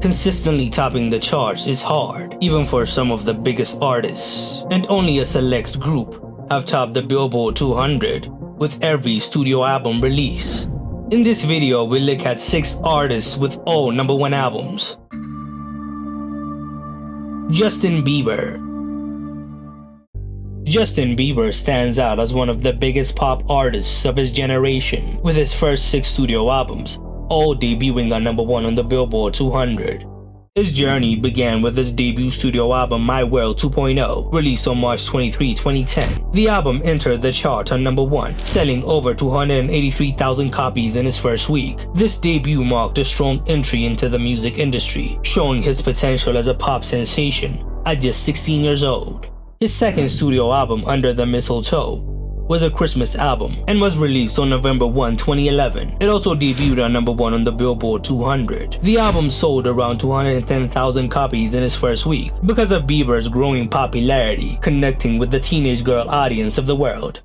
Consistently topping the charts is hard, even for some of the biggest artists, and only a select group have topped the Billboard 200 with every studio album release. In this video, we'll look at 6 artists with all #1 albums. Justin Bieber. Justin Bieber stands out as one of the biggest pop artists of his generation, with his first 6 studio albums, all debuting at #1 on the Billboard 200. His journey began with his debut studio album My World 2.0, released on March 23, 2010. The album entered the chart on #1, selling over 283,000 copies in his first week. This debut marked a strong entry into the music industry, showing his potential as a pop sensation at just 16 years old. His second studio album, Under the Mistletoe, was a Christmas album and was released on November 1, 2011. It also debuted at #1 on the Billboard 200. The album sold around 210,000 copies in its first week because of Bieber's growing popularity, connecting with the teenage girl audience of the world.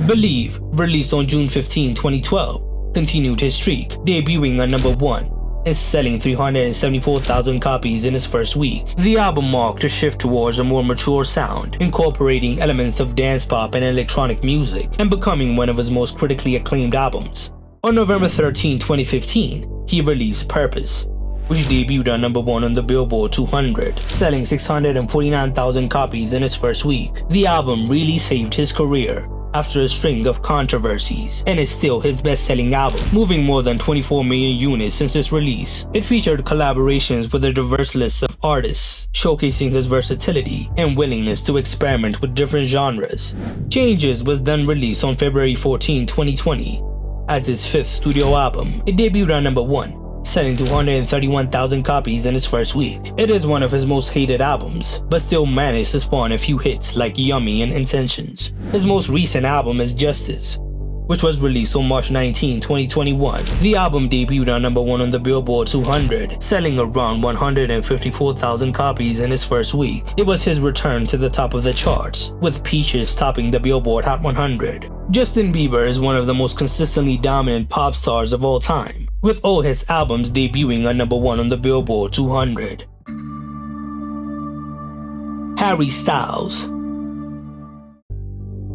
Believe, released on June 15, 2012, continued his streak, debuting at #1 and selling 374,000 copies in its first week. The album marked a shift towards a more mature sound, incorporating elements of dance pop and electronic music, and becoming one of his most critically acclaimed albums. On November 13, 2015, he released Purpose, which debuted at #1 on the Billboard 200, selling 649,000 copies in its first week. The album really saved his career after a string of controversies, and is still his best-selling album, moving more than 24 million units since its release. It featured collaborations with a diverse list of artists, showcasing his versatility and willingness to experiment with different genres. Changes was then released on February 14, 2020, as his 5th studio album. It debuted at #1, selling 231,000 copies in its first week. It is one of his most hated albums, but still managed to spawn a few hits like Yummy and Intentions. His most recent album is Justice, which was released on March 19, 2021. The album debuted at #1 on the Billboard 200, selling around 154,000 copies in its first week. It was his return to the top of the charts, with Peaches topping the Billboard Hot 100. Justin Bieber is one of the most consistently dominant pop stars of all time, with all his albums debuting at #1 on the Billboard 200. Harry Styles.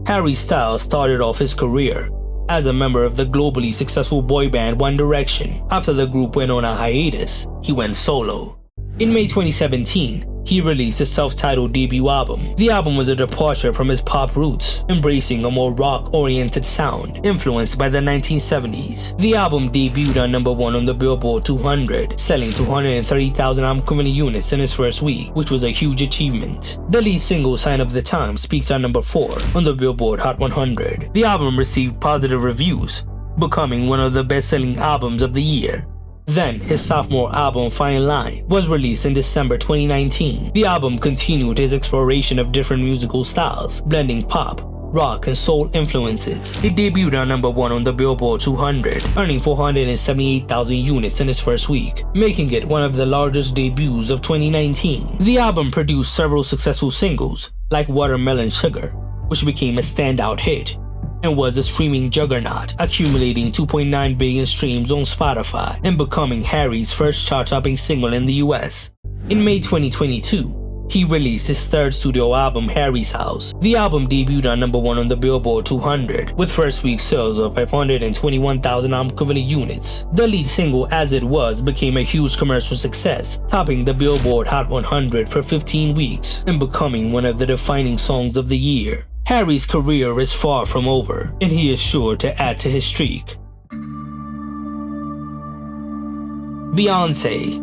Harry Styles started off his career as a member of the globally successful boy band One Direction. After the group went on a hiatus, he went solo. In May 2017, he released his self-titled debut album. The album was a departure from his pop roots, embracing a more rock-oriented sound influenced by the 1970s. The album debuted at #1 on the Billboard 200, selling 230,000 equivalent units in its first week, which was a huge achievement. The lead single, Sign of the Times, peaked at #4 on the Billboard Hot 100. The album received positive reviews, becoming one of the best-selling albums of the year. Then, his sophomore album, Fine Line, was released in December 2019. The album continued his exploration of different musical styles, blending pop, rock, and soul influences. It debuted at #1 on the Billboard 200, earning 478,000 units in its first week, making it one of the largest debuts of 2019. The album produced several successful singles, like Watermelon Sugar, which became a standout hit, and was a streaming juggernaut, accumulating 2.9 billion streams on Spotify and becoming Harry's first chart-topping single in the US. In May 2022, he released his 3rd studio album, Harry's House. The album debuted at #1 on the Billboard 200, with first week sales of 521,000 equivalent units. The lead single, As It Was, became a huge commercial success, topping the Billboard Hot 100 for 15 weeks and becoming one of the defining songs of the year. Harry's career is far from over, and he is sure to add to his streak. Beyonce.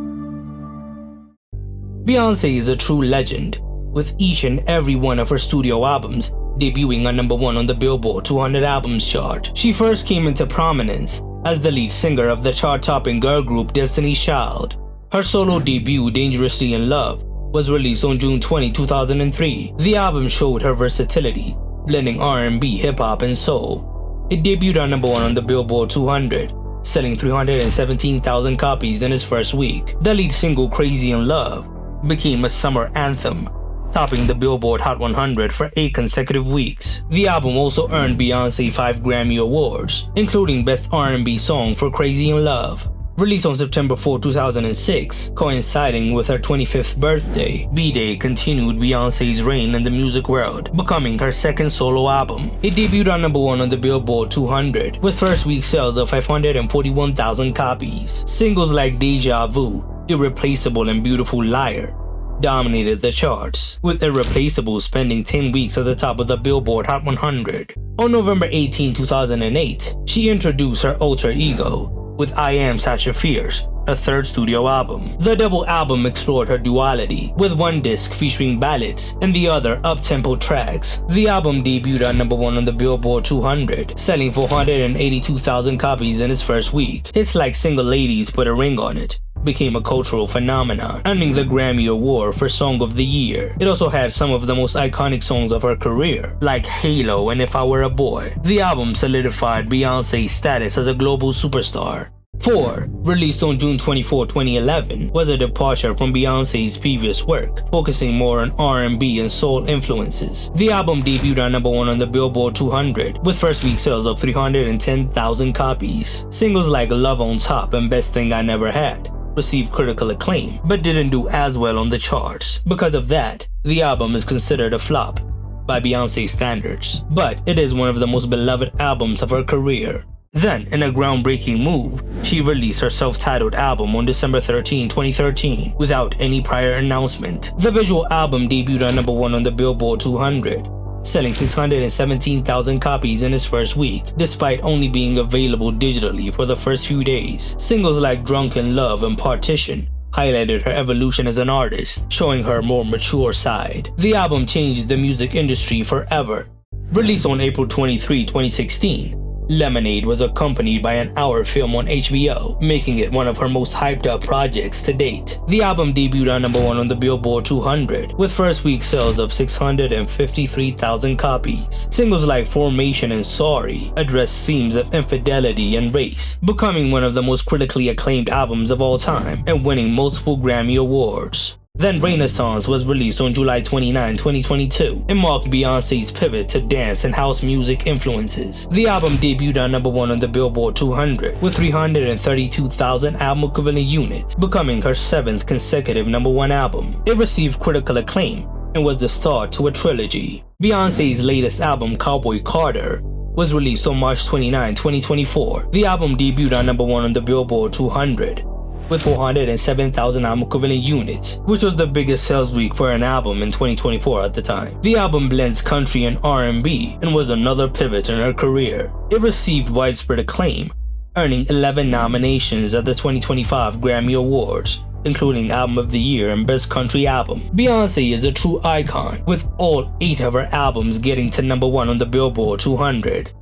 Beyonce is a true legend, with each and every one of her studio albums debuting at #1 on the Billboard 200 Albums chart. She first came into prominence as the lead singer of the chart-topping girl group Destiny's Child. Her solo debut, Dangerously in Love, was released on June 20, 2003. The album showed her versatility, blending R&B, hip-hop, and soul. It debuted at #1 on the Billboard 200, selling 317,000 copies in its first week. The lead single, Crazy in Love, became a summer anthem, topping the Billboard Hot 100 for 8 consecutive weeks. The album also earned Beyonce 5 Grammy Awards, including Best R&B Song for Crazy in Love. Released on September 4, 2006, coinciding with her 25th birthday, B-Day continued Beyonce's reign in the music world, becoming her second solo album. It debuted on number 1 on the Billboard 200, with first week sales of 541,000 copies. Singles like Deja Vu, Irreplaceable, and Beautiful Liar dominated the charts, with Irreplaceable spending 10 weeks at the top of the Billboard Hot 100. On November 18, 2008, she introduced her alter ego with I Am Sasha Fierce, her third studio album. The double album explored her duality, with one disc featuring ballads and the other up-tempo tracks. The album debuted at number 1 on the Billboard 200, selling 482,000 copies in its first week. Hits like Single Ladies Put a Ring on It became a cultural phenomenon, earning the Grammy Award for Song of the Year. It also had some of the most iconic songs of her career, like Halo and If I Were a Boy. The album solidified Beyonce's status as a global superstar. 4. Released on June 24, 2011, was a departure from Beyonce's previous work, focusing more on R&B and soul influences. The album debuted at number 1 on the Billboard 200, with first week sales of 310,000 copies. Singles like Love on Top and Best Thing I Never Had received critical acclaim, but didn't do as well on the charts. Because of that, the album is considered a flop by Beyonce standards, but it is one of the most beloved albums of her career. Then, in a groundbreaking move, she released her self-titled album on December 13, 2013, without any prior announcement. The visual album debuted at number 1 on the Billboard 200, selling 617,000 copies in its first week, despite only being available digitally for the first few days. Singles like Drunken Love and Partition highlighted her evolution as an artist, showing her more mature side. The album changed the music industry forever. Released on April 23, 2016, Lemonade was accompanied by an hour film on HBO, making it one of her most hyped up projects to date. The album debuted at number 1 on the Billboard 200, with first week sales of 653,000 copies. Singles like Formation and Sorry address themes of infidelity and race, becoming one of the most critically acclaimed albums of all time and winning multiple Grammy Awards. Then Renaissance was released on July 29, 2022, and marked Beyonce's pivot to dance and house music influences. The album debuted at number 1 on the Billboard 200 with 332,000 album equivalent units, becoming her 7th consecutive number 1 album. It received critical acclaim and was the start to a trilogy. Beyonce's latest album, Cowboy Carter, was released on March 29, 2024. The album debuted at number 1 on the Billboard 200 with 407,000 album equivalent units, which was the biggest sales week for an album in 2024 at the time. The album blends country and R&B and was another pivot in her career. It received widespread acclaim, earning 11 nominations at the 2025 Grammy Awards, including Album of the Year and Best Country Album. Beyonce is a true icon, with all 8 of her albums getting to number 1 on the Billboard 200.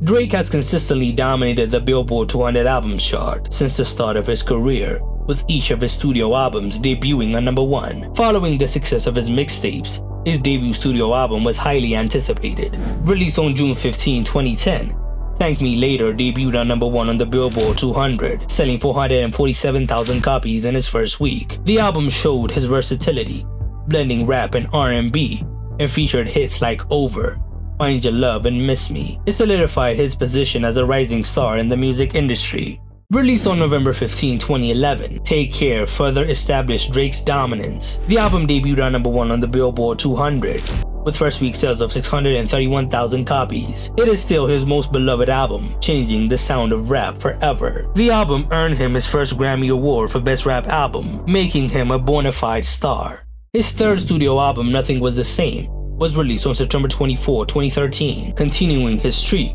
Drake has consistently dominated the Billboard 200 albums chart since the start of his career, with each of his studio albums debuting at number 1. Following the success of his mixtapes, his debut studio album was highly anticipated. Released on June 15, 2010, Thank Me Later debuted at number 1 on the Billboard 200, selling 447,000 copies in its first week. The album showed his versatility, blending rap and R&B, and featured hits like Over, Find Your Love, and Miss Me. It solidified his position as a rising star in the music industry. Released on November 15, 2011, Take Care further established Drake's dominance. The album debuted at number 1 on the Billboard 200, with first week sales of 631,000 copies. It is still his most beloved album, changing the sound of rap forever. The album earned him his first Grammy Award for Best Rap Album, making him a bona fide star. His third studio album, Nothing Was the Same, was released on September 24, 2013, continuing his streak.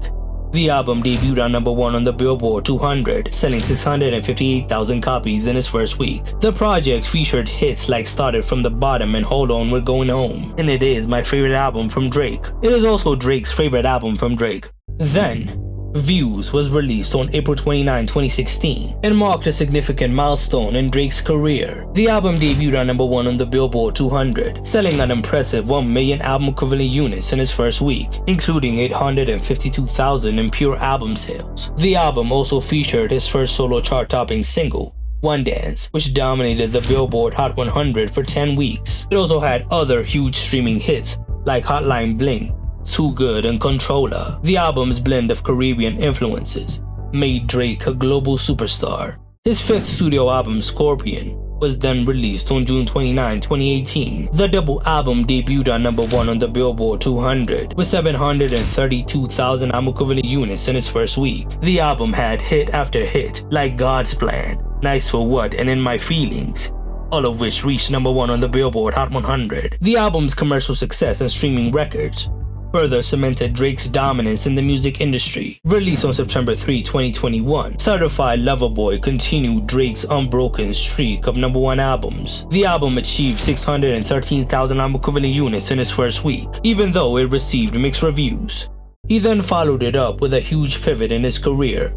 The album debuted at number 1 on the Billboard 200, selling 658,000 copies in its first week. The project featured hits like Started From the Bottom and Hold On We're Going Home, and it is my favorite album from Drake. It is also Drake's favorite album from Drake. Then, Views was released on April 29, 2016, and marked a significant milestone in Drake's career. The album debuted at number 1 on the Billboard 200, selling an impressive 1 million album equivalent units in its first week, including 852,000 in pure album sales. The album also featured his first solo chart-topping single, One Dance, which dominated the Billboard Hot 100 for 10 weeks. It also had other huge streaming hits like Hotline Bling, Too Good, and Controller. The album's blend of Caribbean influences made Drake a global superstar. His fifth studio album, Scorpion, was then released on June 29, 2018. The double album debuted on #1 on the Billboard 200 with 732,000 album equivalent units in its first week. The album had hit after hit like God's Plan, Nice for What, and In My Feelings, all of which reached #1 on the Billboard Hot 100. The album's commercial success and streaming records further cemented Drake's dominance in the music industry. Released on September 3, 2021, Certified Lover Boy continued Drake's unbroken streak of #1 albums. The album achieved 613,000 album equivalent units in its first week, even though it received mixed reviews. He then followed it up with a huge pivot in his career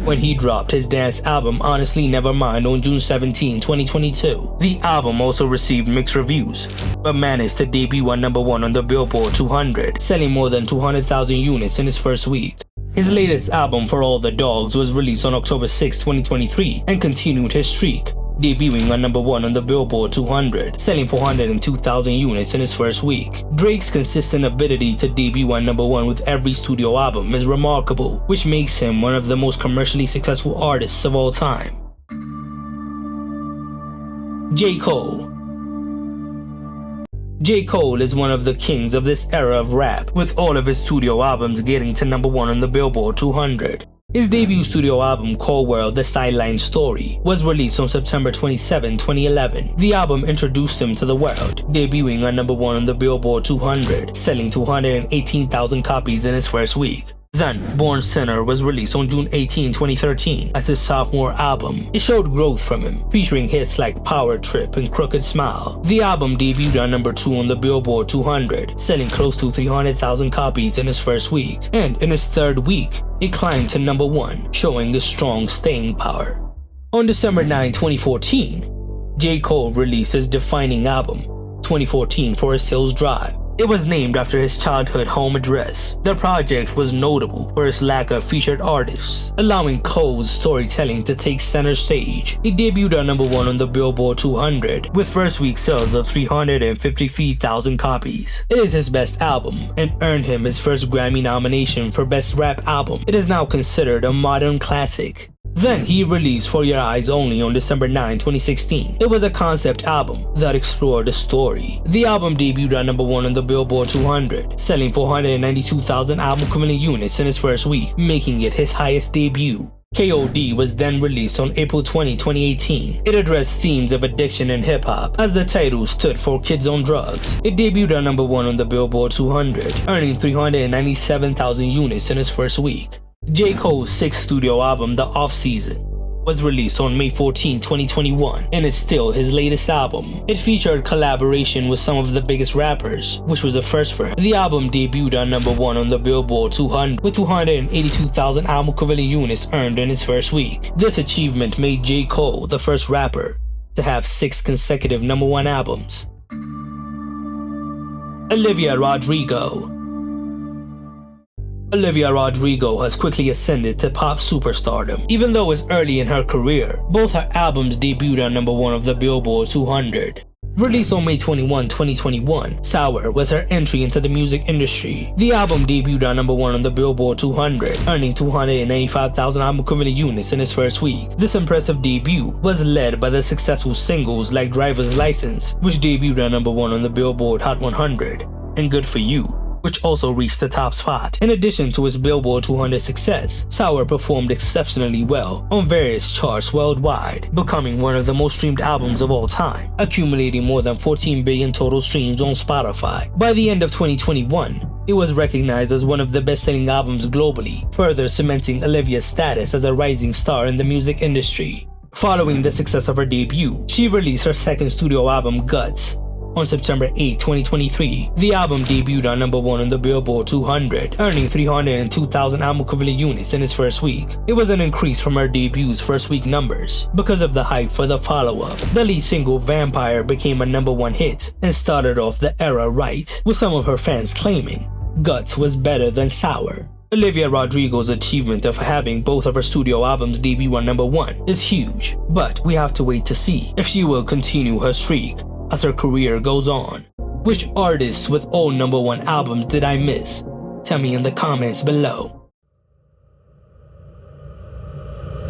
when he dropped his dance album Honestly Nevermind on June 17, 2022. The album also received mixed reviews, but managed to debut on #1 on the Billboard 200, selling more than 200,000 units in its first week. His latest album, For All the Dogs, was released on October 6, 2023, and continued his streak, debuting on #1 on the Billboard 200, selling 402,000 units in his first week. Drake's consistent ability to debut on #1 with every studio album is remarkable, which makes him one of the most commercially successful artists of all time. J. Cole. J. Cole is one of the kings of this era of rap, with all of his studio albums getting to #1 on the Billboard 200. His debut studio album, Cold World: The Sideline Story, was released on September 27, 2011. The album introduced him to the world, debuting on #1 on the Billboard 200, selling 218,000 copies in its first week. Then, Born Sinner was released on June 18, 2013 as his sophomore album. It showed growth from him, featuring hits like Power Trip and Crooked Smile. The album debuted on #2 on the Billboard 200, selling close to 300,000 copies in its first week. And in its third week, it climbed to #1, showing a strong staying power. On December 9, 2014, J. Cole released his defining album, 2014 Forest Hills Drive. It was named after his childhood home address. The project was notable for its lack of featured artists, allowing Cole's storytelling to take center stage. It debuted on #1 on the Billboard 200 with first week sales of 353,000 copies. It is his best album and earned him his first Grammy nomination for Best Rap Album. It is now considered a modern classic. Then he released For Your Eyes Only on December 9, 2016. It was a concept album that explored a story. The album debuted on #1 on the Billboard 200, selling 492,000 album equivalent units in its first week, making it his highest debut. K.O.D. was then released on April 20, 2018. It addressed themes of addiction and hip-hop, as the title stood for Kids on Drugs. It debuted on #1 on the Billboard 200, earning 397,000 units in its first week. J. Cole's sixth studio album, The Off Season, was released on May 14, 2021, and is still his latest album. It featured collaboration with some of the biggest rappers, which was a first for him. The album debuted on #1 on the Billboard 200 with 282,000 album equivalent units earned in its first week. This achievement made J. Cole the first rapper to have 6 consecutive #1 albums. Olivia Rodrigo. Olivia Rodrigo has quickly ascended to pop superstardom. Even though it's early in her career, both her albums debuted on #1 of the Billboard 200. Released on May 21, 2021, Sour was her entry into the music industry. The album debuted on #1 on the Billboard 200, earning 295,000 album equivalent units in its first week. This impressive debut was led by the successful singles like Driver's License, which debuted on #1 on the Billboard Hot 100, and Good For You, which also reached the top spot. In addition to its Billboard 200 success, Sour performed exceptionally well on various charts worldwide, becoming one of the most streamed albums of all time, accumulating more than 14 billion total streams on Spotify. By the end of 2021, it was recognized as one of the best-selling albums globally, further cementing Olivia's status as a rising star in the music industry. Following the success of her debut, she released her second studio album, Guts, on September 8, 2023. The album debuted on #1 on the Billboard 200, earning 302,000 album equivalent units in its first week. It was an increase from her debut's first week numbers because of the hype for the follow-up. The lead single, Vampire, became a #1 hit and started off the era right, with some of her fans claiming Guts was better than Sour. Olivia Rodrigo's achievement of having both of her studio albums debut on #1 is huge, but we have to wait to see if she will continue her streak as her career goes on. Which artists with all #1 albums did I miss? Tell me in the comments below.